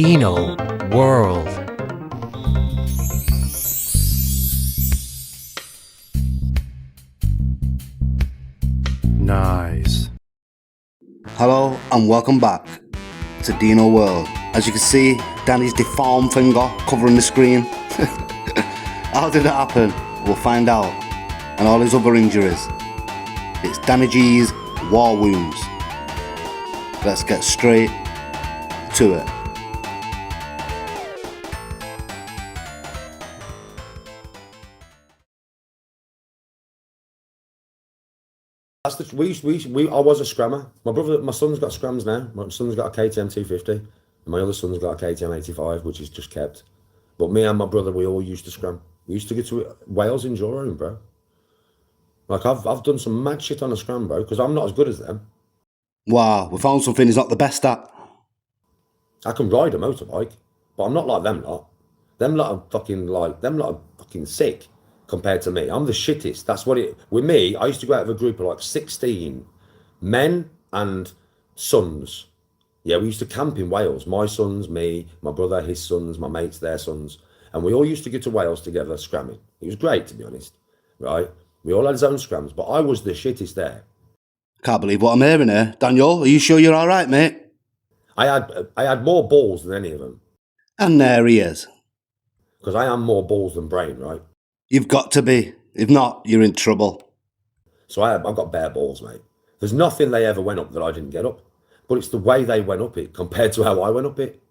Dino World. Nice. Hello and welcome back to Dino World. As you can see, Danny's deformed finger covering the screen. How did it happen? We'll find out. And all his other injuries. It's Danny G's war wounds. Let's get straight to it. That's the I was a scrammer. My son's got scrams now. My son's got a KTM 250, and my other son's got a KTM 85, which is just kept. But me and my brother, we all used to scram. We used to get to Wales Enduroing, bro. Like I've done some mad shit on a scram, bro, because I'm not as good as them. Wow, we found something he's not the best at. I can ride a motorbike, but I'm not like them lot. Them lot are fucking sick compared to me. I'm the shittest. That's what it. With me, I used to go out of a group of like 16 men and sons. Yeah, we used to camp in Wales. My sons, me, my brother, his sons, my mates, their sons, and we all used to get to Wales together scramming. It was great, to be honest. Right? We all had his own scrams, but I was the shittest there. Can't believe what I'm hearing here. Daniel, are you sure you're all right, mate? I had more balls than any of them. And there he is. Because I am more balls than brain, right? You've got to be. If not, you're in trouble. So I've got bare balls, mate. There's nothing they ever went up that I didn't get up. But it's the way they went up it compared to how I went up it.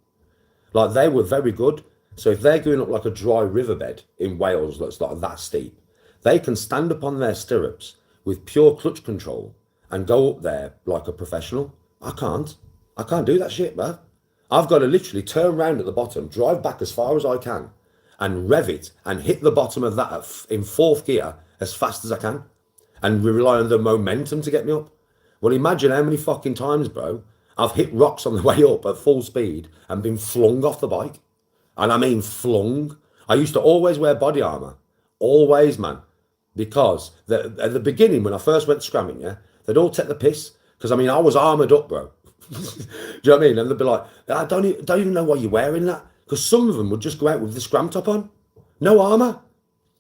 Like, they were very good. So if they're going up like a dry riverbed in Wales that's like that steep, they can stand upon their stirrups with pure clutch control and go up there like a professional. I can't do that shit, man. I've got to literally turn around at the bottom, drive back as far as I can, and rev it and hit the bottom of that in fourth gear as fast as I can, and rely on the momentum to get me up. Well, imagine how many fucking times, bro, I've hit rocks on the way up at full speed and been flung off the bike. And I mean flung. I used to always wear body armour. Always, man. Because at the beginning, when I first went scramming, yeah, they'd all take the piss. Because, I mean, I was armoured up, bro. Do you know what I mean? And they'd be like, I don't even know why you're wearing that. Because some of them would just go out with the scram top on. No armour.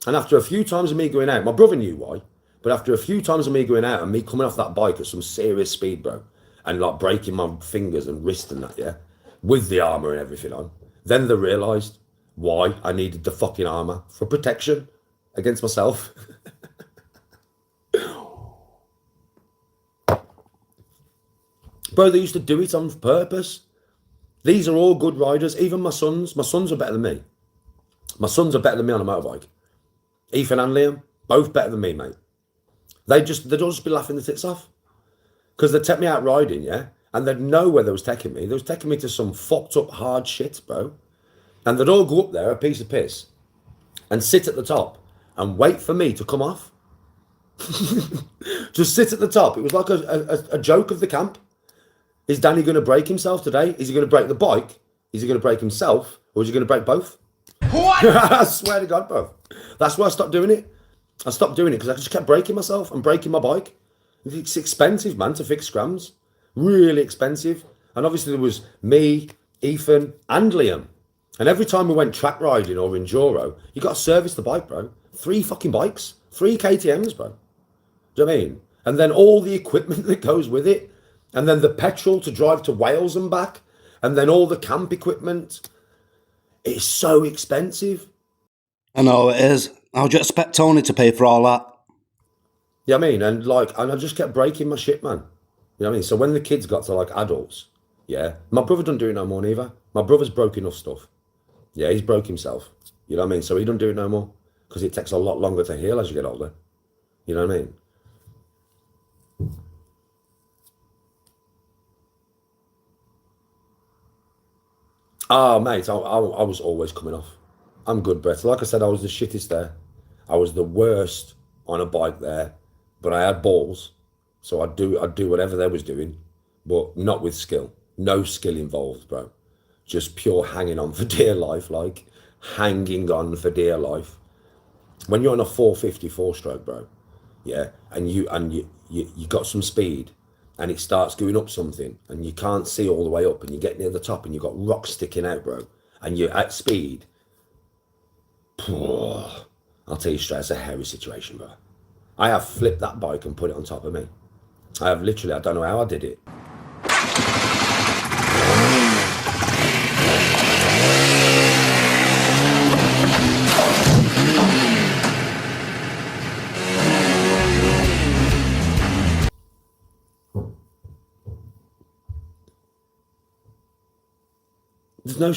And after a few times of me going out, my brother knew why. But after a few times of me going out and me coming off that bike at some serious speed, bro, and like breaking my fingers and wrist and that, yeah, with the armour and everything on, then they realised why I needed the fucking armour for protection against myself. Bro, they used to do it on purpose. These are all good riders. Even my sons. My sons are better than me. My sons are better than me on a motorbike. Ethan and Liam, both better than me, mate. They'd all just be laughing their tits off. Because they'd take me out riding, yeah? And they'd know where they was taking me. They was taking me to some fucked up hard shit, bro. And they'd all go up there, a piece of piss, and sit at the top and wait for me to come off. Just sit at the top. It was like a joke of the camp. Is Danny going to break himself today? Is he going to break the bike? Is he going to break himself? Or is he going to break both? What? I swear to God, bro. That's why I stopped doing it. I stopped doing it because I just kept breaking myself and breaking my bike. It's expensive, man, to fix scrams. Really expensive. And obviously there was me, Ethan, and Liam. And every time we went track riding or enduro, you got to service the bike, bro. 3 fucking bikes. 3 KTMs, bro. Do you know what I mean? And then all the equipment that goes with it. And then the petrol to drive to Wales and back. And then all the camp equipment. It's so expensive. I know it is. How do you expect Tony to pay for all that? Yeah, I mean, and I just kept breaking my shit, man. You know what I mean? So when the kids got to like adults, yeah, my brother doesn't do it no more neither. My brother's broke enough stuff. Yeah, he's broke himself. You know what I mean? So he doesn't do it no more because it takes a lot longer to heal as you get older. You know what I mean? Oh, mate, I was always coming off. I'm good, Brett. Like I said, I was the shittest there. I was the worst on a bike there, but I had balls. So I'd do whatever they was doing, but not with skill. No skill involved, bro. Just pure hanging on for dear life, like hanging on for dear life. When you're on a 450 4-stroke, bro, yeah, and you got some speed, and it starts going up something and you can't see all the way up and you get near the top and you've got rocks sticking out, bro, and you're at speed, I'll tell you straight, it's a hairy situation, bro. I have flipped that bike and put it on top of me. I have literally, I don't know how I did it. There's no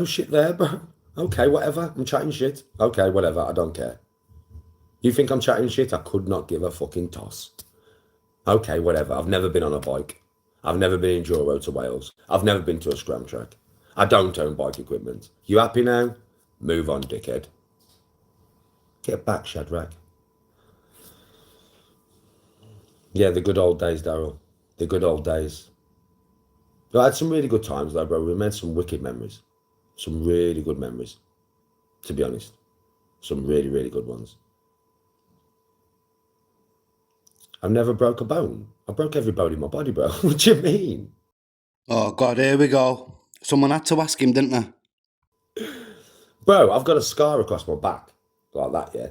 shit there, bro. Okay, whatever. I'm chatting shit. Okay, whatever. I don't care. You think I'm chatting shit? I could not give a fucking toss. Okay, whatever. I've never been on a bike. I've never been in Enduro to Wales. I've never been to a scram track. I don't own bike equipment. You happy now? Move on, dickhead. Get back, Shadrach. Yeah, the good old days, Daryl. The good old days. I had some really good times though, bro. We made some wicked memories. Some really good memories, to be honest. Some really, really good ones. I've never broke a bone. I broke every bone in my body, bro. What do you mean? Oh, God, here we go. Someone had to ask him, didn't they? Bro, I've got a scar across my back. Like that, yeah.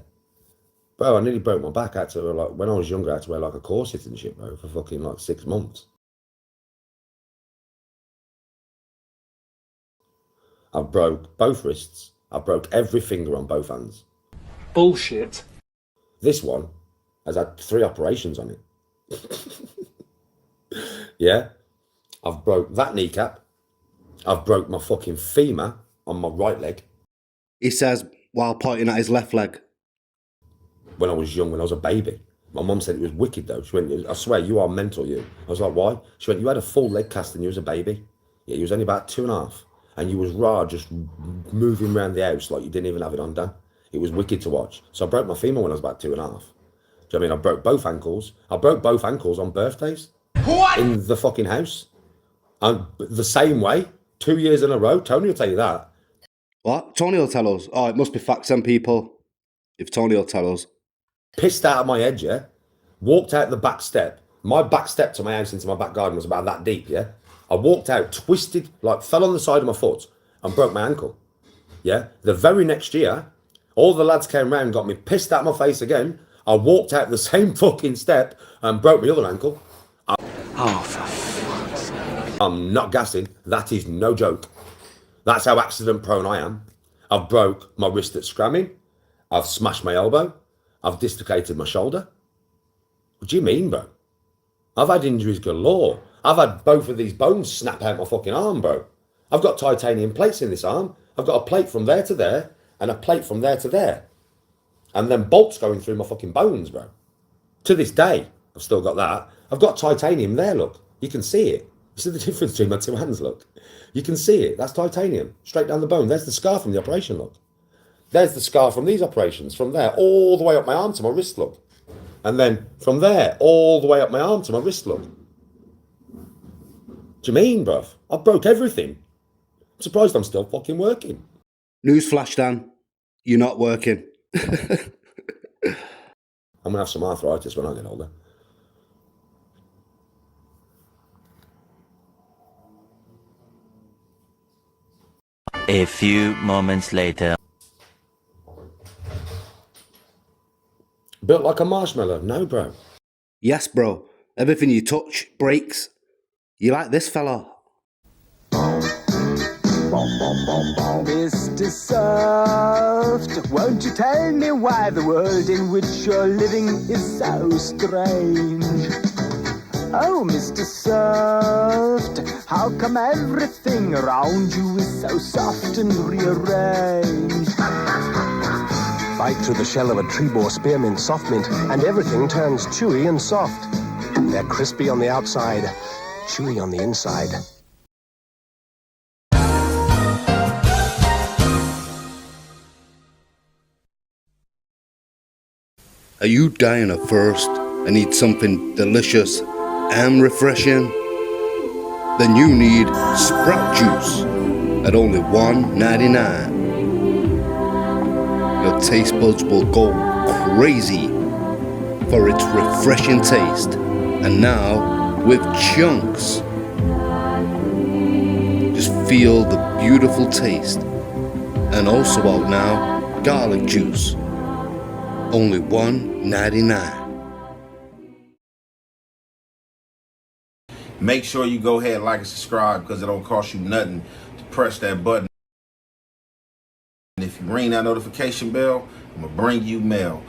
Bro, I nearly broke my back. I had to, like, when I was younger, I had to wear like a corset and shit, bro, for fucking like 6 months. I broke both wrists. I broke every finger on both hands. Bullshit. This one has had 3 operations on it. Yeah. I've broke that kneecap. I've broke my fucking femur on my right leg. He says, while pointing at his left leg. When I was young, when I was a baby. My mum said it was wicked though. She went, I swear, you are mental, you. I was like, why? She went, you had a full leg cast and you was a baby. Yeah, you was only about 2.5. And you was raw, just moving around the house like you didn't even have it undone. It was wicked to watch. So I broke my femur when I was about 2.5. Do you know what I mean? I broke both ankles. I broke both ankles on birthdays. What? In the fucking house. And the same way, 2 years in a row. Tony will tell you that. What? Tony will tell us. Oh, it must be facts and people. If Tony will tell us. Pissed out of my head, yeah? Walked out the back step. My back step to my house into my back garden was about that deep, yeah? I walked out, twisted, like fell on the side of my foot and broke my ankle. Yeah? The very next year, all the lads came round, got me pissed out of my face again. I walked out the same fucking step and broke my other ankle. Oh, for fuck's sake. I'm not gassing. That is no joke. That's how accident prone I am. I've broke my wrist at scramming. I've smashed my elbow. I've dislocated my shoulder. What do you mean, bro? I've had injuries galore. I've had both of these bones snap out my fucking arm, bro. I've got titanium plates in this arm. I've got a plate from there to there and a plate from there to there. And then bolts going through my fucking bones, bro. To this day, I've still got that. I've got titanium there, look. You can see it. You see the difference between my 2 hands, look. You can see it. That's titanium. Straight down the bone. There's the scar from the operation, look. There's the scar from these operations. From there, all the way up my arm to my wrist, look. And then from there, all the way up my arm to my wrist, look. Do you mean, bruv? I broke everything. I'm surprised I'm still fucking working. Newsflash, Dan. You're not working. I'm going to have some arthritis when I get older. A few moments later. Built like a marshmallow. No, bro. Yes, bro. Everything you touch breaks. You like this fella? Mr. Soft, won't you tell me why the world in which you're living is so strange? Oh, Mr. Soft, how come everything around you is so soft and rearranged? Bite through the shell of a tree boar spearmint soft mint, and everything turns chewy and soft. They're crispy on the outside, chewy on the inside. Are you dying of thirst and need something delicious and refreshing? Then you need Sprout Juice at only $1.99. Your taste buds will go crazy for its refreshing taste. And now with chunks. Just feel the beautiful taste. And also out now, garlic juice. Only $1.99. Make sure you go ahead and like and subscribe because it don't cost you nothing to press that button. And if you ring that notification bell, I'm gonna bring you mail.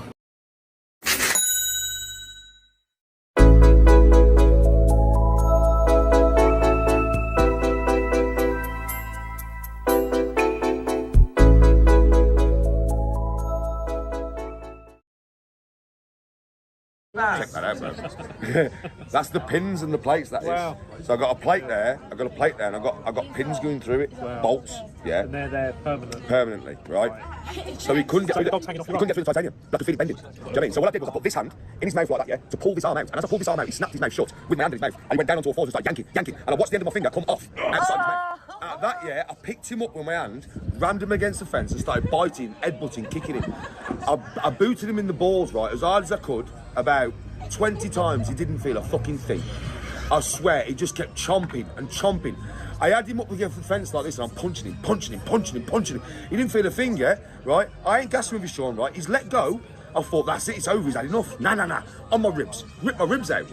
Check that out, bro. That's the pins and the plates. That is. So I got a plate there. I got a plate there, and I got pins going through it. Wow. Bolts. Yeah. And they're there permanently, right? So he couldn't get through. He couldn't get through the titanium. Like the feeling bending. Do you know what I mean? So what I did was I put this hand in his mouth like that, yeah, to pull this arm out. And as I pulled this arm out, he snapped his mouth shut with my hand in his mouth. And he went down onto all fours and started yanking. And I watched the end of my finger come off outside his mouth. At that, yeah, I picked him up with my hand, rammed him against the fence, and started biting, headbutting, kicking him. I booted him in the balls, right, as hard as I could, about 20 times. He didn't feel a fucking thing. I swear, he just kept chomping and chomping. I had him up against the fence like this, and I'm punching him. He didn't feel a thing, yeah, right? I ain't gassing with his Sean, right? He's let go. I thought, that's it, it's over, he's had enough. Nah. On my ribs. Rip my ribs out.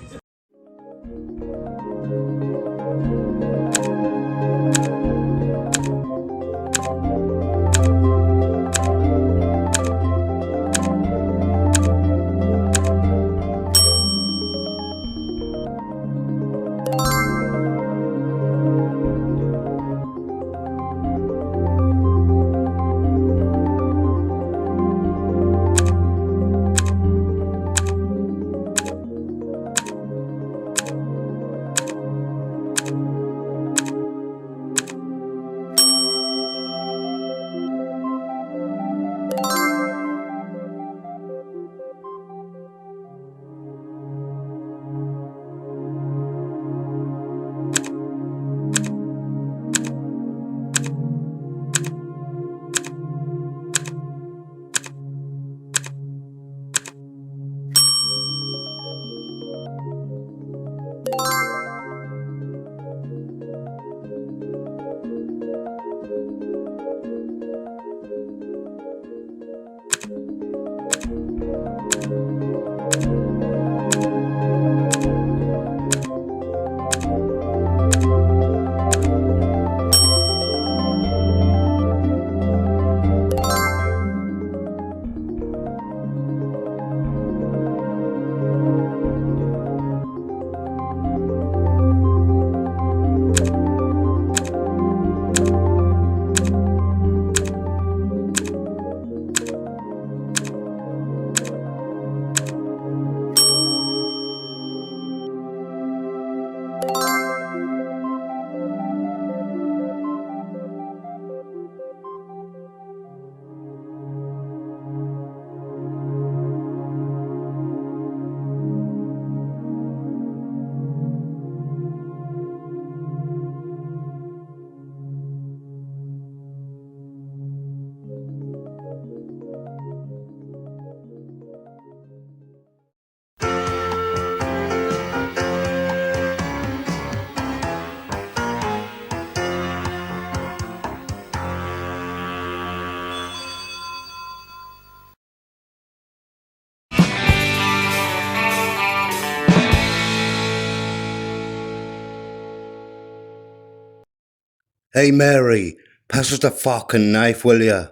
Hey Mary, pass us the fucking knife, will ya?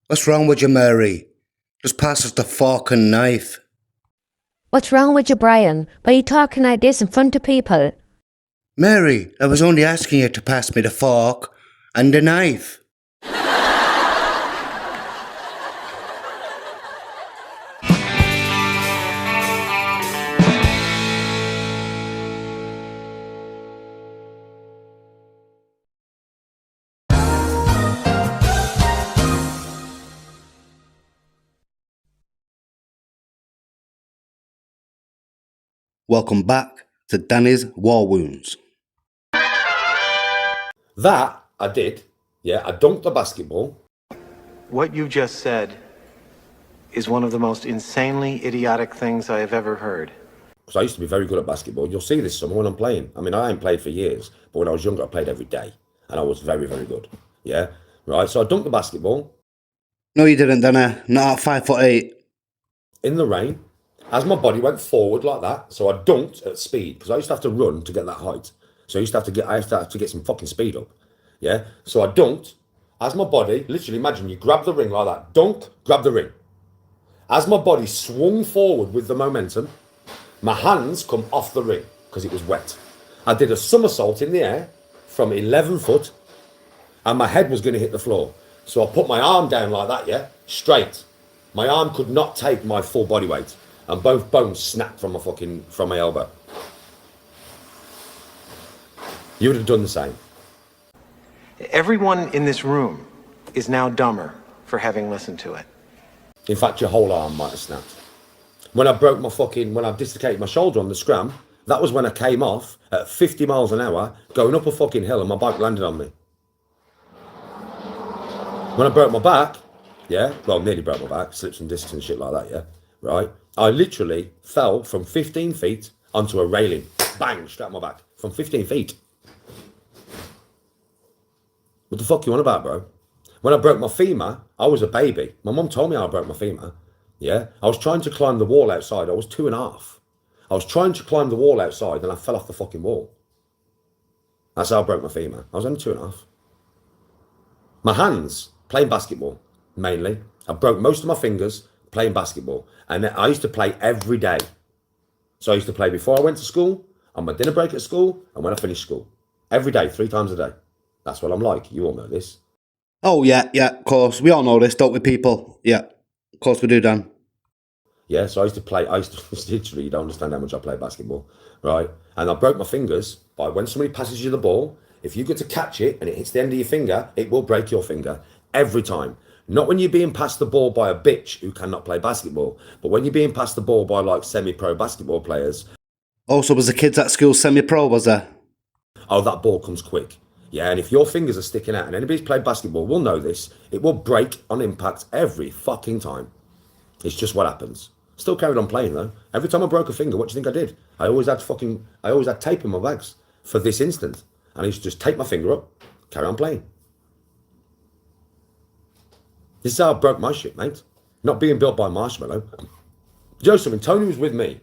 What's wrong with you, Mary? Just pass us the fucking knife. What's wrong with you, Brian? Why are you talking like this in front of people? Mary, I was only asking you to pass me the fork and the knife. Welcome back to Danny's War Wounds. That I did. Yeah, I dunked the basketball. What you just said is one of the most insanely idiotic things I have ever heard. because I used to be very good at basketball. You'll see this summer when I'm playing. I mean, I ain't played for years, but when I was younger, I played every day, and I was very, very good. Yeah, right. So I dunked the basketball. No, you didn't, Danny. Not at 5'8". In the rain, as my body went forward like that. So I dunked at speed because I used to have to run to get that height. So I used to have to get some fucking speed up. Yeah. So I dunked as my body. Literally, imagine you grab the ring like that. Dunk, grab the ring. As my body swung forward with the momentum, my hands come off the ring because it was wet. I did a somersault in the air from 11 foot, and my head was going to hit the floor. So I put my arm down like that, yeah, straight. My arm could not take my full body weight, and both bones snapped from my elbow. You would have done the same. Everyone in this room is now dumber for having listened to it. In fact, your whole arm might have snapped. When I dislocated my shoulder on the scram, that was when I came off at 50 miles an hour, going up a fucking hill, and my bike landed on me. When I broke my back, yeah, well, nearly broke my back, slips and discs and shit like that, yeah, right? I literally fell from 15 feet onto a railing. Bang, straight on my back. From 15 feet. What the fuck you on about, bro? When I broke my femur, I was a baby. My mum told me I broke my femur. Yeah, I was trying to climb the wall outside. I was 2.5. I was trying to climb the wall outside and I fell off the fucking wall. That's how I broke my femur. I was only 2.5. My hands, playing basketball, mainly. I broke most of my fingers playing basketball. And I used to play every day. So I used to play before I went to school, on my dinner break at school, and when I finished school. Every day, 3 times a day. That's what I'm like. You all know this. Oh, yeah, of course. We all know this, don't we, people? Yeah, of course we do, Dan. Yeah, so I used to literally, you don't understand how much I play basketball, right? And I broke my fingers by when somebody passes you the ball, if you get to catch it and it hits the end of your finger, it will break your finger. Every time. Not when you're being passed the ball by a bitch who cannot play basketball, but when you're being passed the ball by like semi-pro basketball players. Oh, so was the kids at school semi-pro, was there? Oh, that ball comes quick. Yeah, and if your fingers are sticking out, and anybody's played basketball will know this, it will break on impact every fucking time. It's just what happens. Still carried on playing though. Every time I broke a finger, what do you think I did? I always had tape in my bags for this instant. And I used to just tape my finger up, carry on playing. This is how I broke my shit, mate. Not being built by Marshmallow. Do you know something? Tony was with me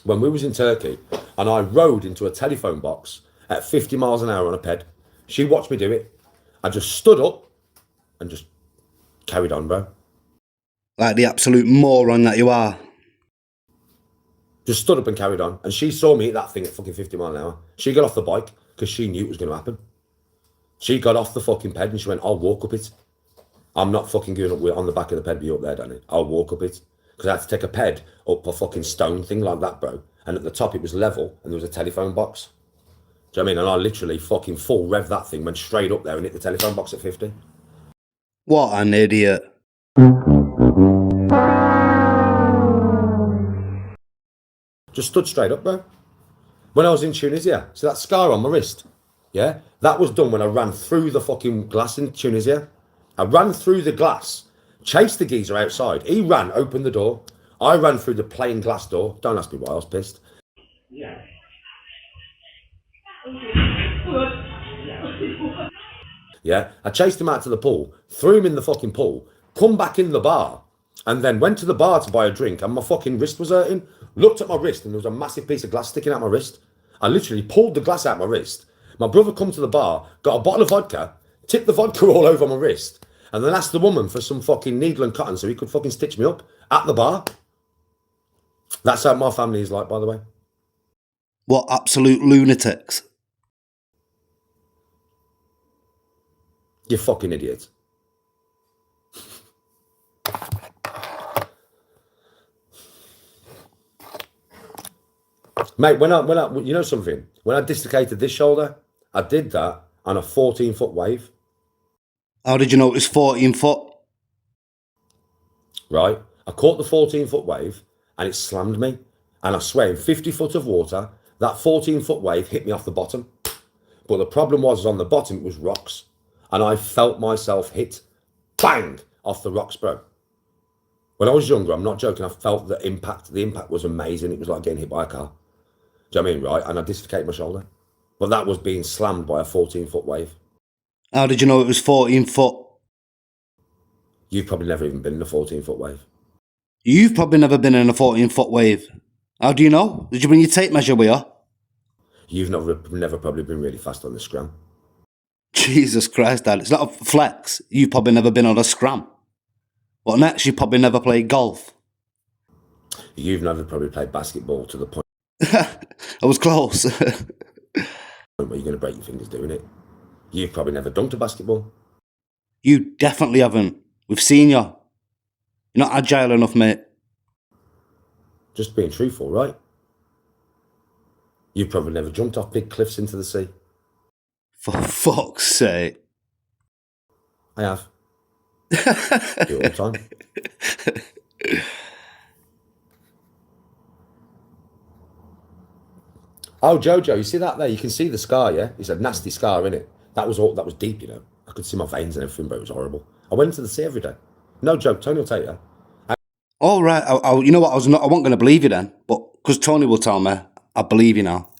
when we was in Turkey, and I rode into a telephone box at 50 miles an hour on a ped. She watched me do it. I just stood up and just carried on, bro. Like the absolute moron that you are. Just stood up and carried on. And she saw me hit that thing at fucking 50 miles an hour. She got off the bike because she knew it was going to happen. She got off the fucking ped and she went, I'll walk up it. I'm not fucking going up on the back of the ped be up there, Danny. I'll walk up it. Because I had to take a ped up a fucking stone thing like that, bro. And at the top it was level and there was a telephone box. Do you know what I mean? And I literally fucking full rev that thing, went straight up there and hit the telephone box at 50. What an idiot. Just stood straight up, bro. When I was in Tunisia, so that scar on my wrist, yeah, that was done when I ran through the fucking glass in Tunisia. I ran through the glass, chased the geezer outside. He ran, opened the door. I ran through the plain glass door. Don't ask me why, I was pissed. Yeah. Yeah, I chased him out to the pool, threw him in the fucking pool, come back in the bar, and then went to the bar to buy a drink, and my fucking wrist was hurting. Looked at my wrist, and there was a massive piece of glass sticking out my wrist. I literally pulled the glass out my wrist. My brother come to the bar, got a bottle of vodka, tipped the vodka all over my wrist, and then asked the woman for some fucking needle and cotton so he could fucking stitch me up at the bar. That's how my family is like, by the way. What absolute lunatics. You fucking idiot. Mate, when I, you know something? When I dislocated this shoulder, I did that on a 14-foot wave. How did you know it was 14 foot? Right? I caught the 14-foot wave and it slammed me. And I swear, in 50 foot of water, that 14-foot wave hit me off the bottom. But the problem was on the bottom, it was rocks. And I felt myself hit, bang, off the rocks, bro. When I was younger, I'm not joking, I felt the impact. The impact was amazing. It was like getting hit by a car. Do you know what I mean, right? And I dislocated my shoulder. But that was being slammed by a 14-foot wave. How did you know it was 14 foot? You've probably never even been in a 14-foot wave. You've probably never been in a 14-foot wave. How do you know? Did you bring your tape measure with you? You've never probably been really fast on the scram. Jesus Christ, Dad. It's not a flex. You've probably never been on a scram. What next? You probably never played golf. You've never probably played basketball to the point I was close. where you're going to break your fingers doing it. You've probably never dunked a basketball. You definitely haven't. We've seen you. You're not agile enough, mate. Just being truthful, right? You've probably never jumped off big cliffs into the sea. For fuck's sake. I have. Do it all the time. Oh, Jojo, you see that there? You can see the scar, yeah? It's a nasty scar, innit? That was deep, you know. I could see my veins and everything, but it was horrible. I went to the sea every day. No joke, Tony will tell you. All right, you know what? I wasn't going to believe you then, but because Tony will tell me, I believe you now.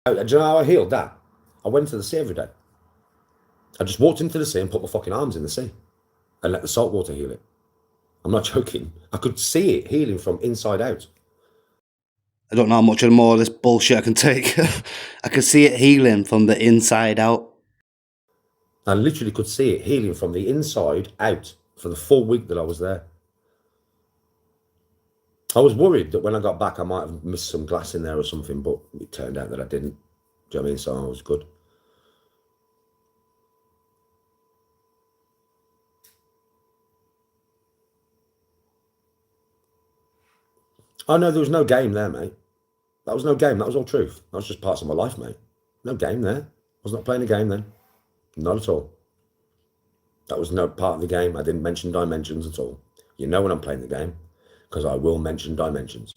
Do you know how I healed that? I went to the sea every day. I just walked into the sea and put my fucking arms in the sea and let the salt water heal it. I'm not joking. I could see it healing from inside out. I don't know how much more of this bullshit I can take. I can see it healing from the inside out. I literally could see it healing from the inside out for the full week that I was there. I was worried that when I got back, I might have missed some glass in there or something, but it turned out that I didn't. Do you know what I mean? So I was good. Oh, no, there was no game there, mate. That was no game. That was all truth. That was just parts of my life, mate. No game there. I was not playing a game then. Not at all. That was no part of the game. I didn't mention dimensions at all. You know when I'm playing the game, because I will mention dimensions.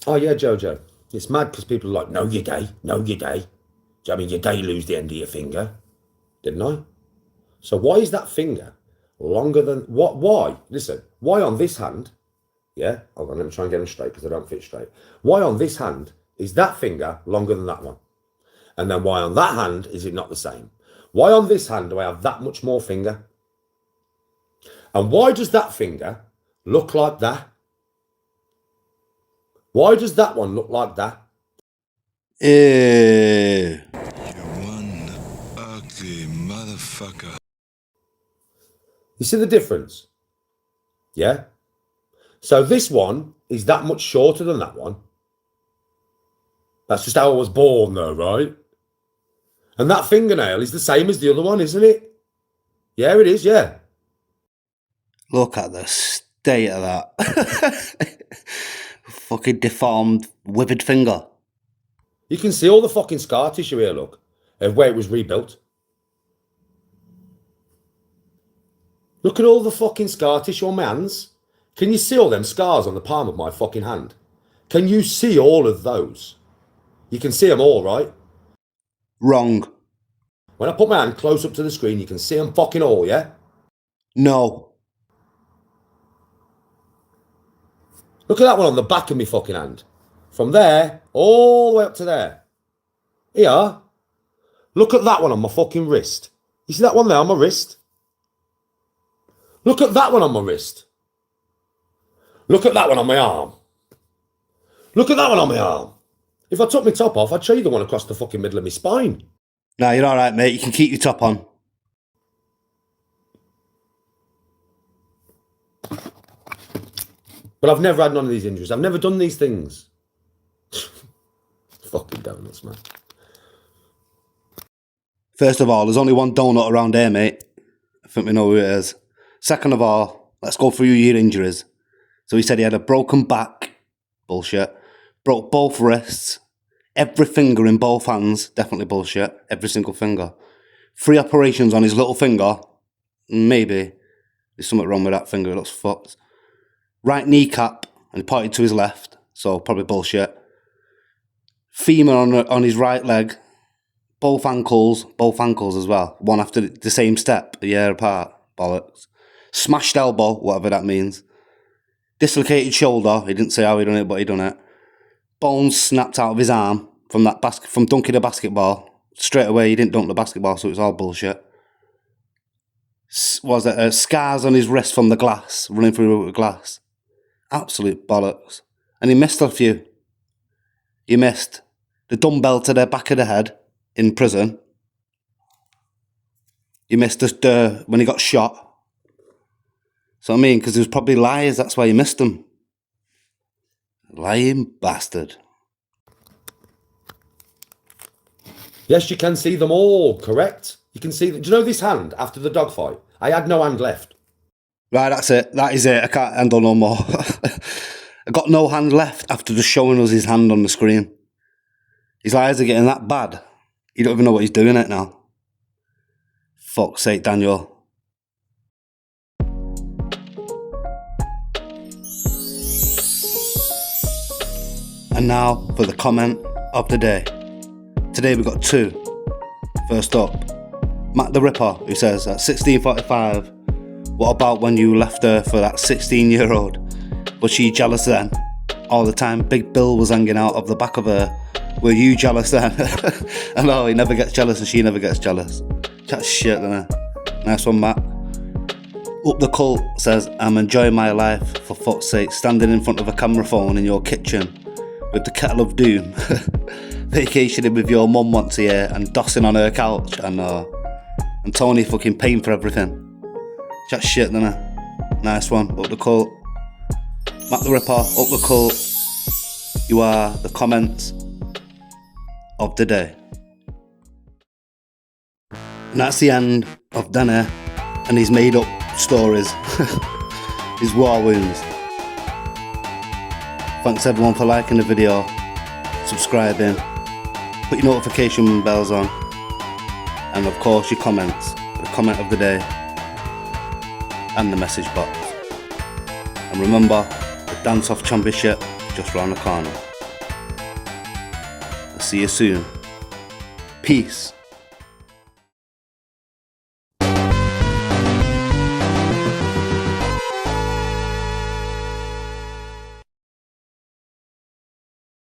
Oh, yeah, Jojo. It's mad because people are like, no, you're gay. No, you're gay. Do you know what I mean? You're gay, lose the end of your finger. Didn't I? So why is that finger longer than... what? Why? Listen, why on this hand... yeah, hold on, let me try and get them straight because they don't fit straight. Why on this hand is that finger longer than that one? And then why on that hand is it not the same? Why on this hand do I have that much more finger? And why does that finger look like that? Why does that one look like that? You one ugly motherfucker. You see the difference? Yeah? So this one is that much shorter than that one. That's just how I was born though, right? And that fingernail is the same as the other one, isn't it? Yeah, it is, yeah. Look at the state of that. Fucking deformed, withered finger. You can see all the fucking scar tissue here, look, of where it was rebuilt. Look at all the fucking scar tissue on my hands. Can you see all them scars on the palm of my fucking hand? Can you see all of those? You can see them all, right? Wrong. When I put my hand close up to the screen, you can see them fucking all, yeah? No. Look at that one on the back of me fucking hand. From there, all the way up to there. Here. Look at that one on my fucking wrist. You see that one there on my wrist? Look at that one on my wrist. Look at that one on my arm. Look at that one on my arm. If I took my top off, I'd show you the one across the fucking middle of my spine. No, you're all right, mate. You can keep your top on. But I've never had none of these injuries. I've never done these things. Fucking donuts, man. First of all, there's only one donut around here, mate. I think we know who it is. Second of all, let's go through your injuries. So he said he had a broken back. Bullshit. Broke both wrists. Every finger in both hands. Definitely bullshit. Every single finger. 3 operations on his little finger. Maybe. There's something wrong with that finger. It looks fucked. Right kneecap. And he pointed to his left. So probably bullshit. Femur on his right leg. both ankles as well. One after the same step, a year apart. Bollocks. Smashed elbow, whatever that means. Dislocated shoulder. He didn't say how he done it, but he done it. Bones snapped out of his arm from from dunking a basketball. Straight away, he didn't dunk the basketball, so it was all bullshit. Was it scars on his wrist from the glass, running through the glass? Absolute bollocks. And he missed a few. He missed the dumbbell to the back of the head in prison. He missed when he got shot. So I mean, because there was probably lies, that's why he missed them. Lying bastard. Yes, you can see them all, correct? You can see, do you know this hand after the dogfight? I had no hand left. Right, that's it. That is it. I can't handle no more. I got no hand left after just showing us his hand on the screen. His eyes are getting that bad. You don't even know what he's doing it now. Fuck's sake, Daniel. And now for the comment of the day. Today we got two. First up, Matt the Ripper, who says at 16:45, what about when you left her for that 16-year-old? Was she jealous then? All the time Big Bill was hanging out of the back of her. Were you jealous then? I know, he never gets jealous and she never gets jealous. That's shit, isn't it? Nice one, Matt. Up the Cult says, I'm enjoying my life, for fuck's sake, standing in front of a camera phone in your kitchen with the kettle of doom, vacationing with your mum once a year and dossing on her couch, and Tony fucking paying for everything. That's shit, isn't it? Nice one. Up the Cult. Matt the Ripper, up the Cult. You are the comments of the day. And that's the end of Danny and his made up stories, his war wounds. Thanks everyone for liking the video, subscribing, put your notification bells on, and of course your comments, the comment of the day and the message box. And remember, the Dance Off Championship just round the corner. I'll see you soon. Peace.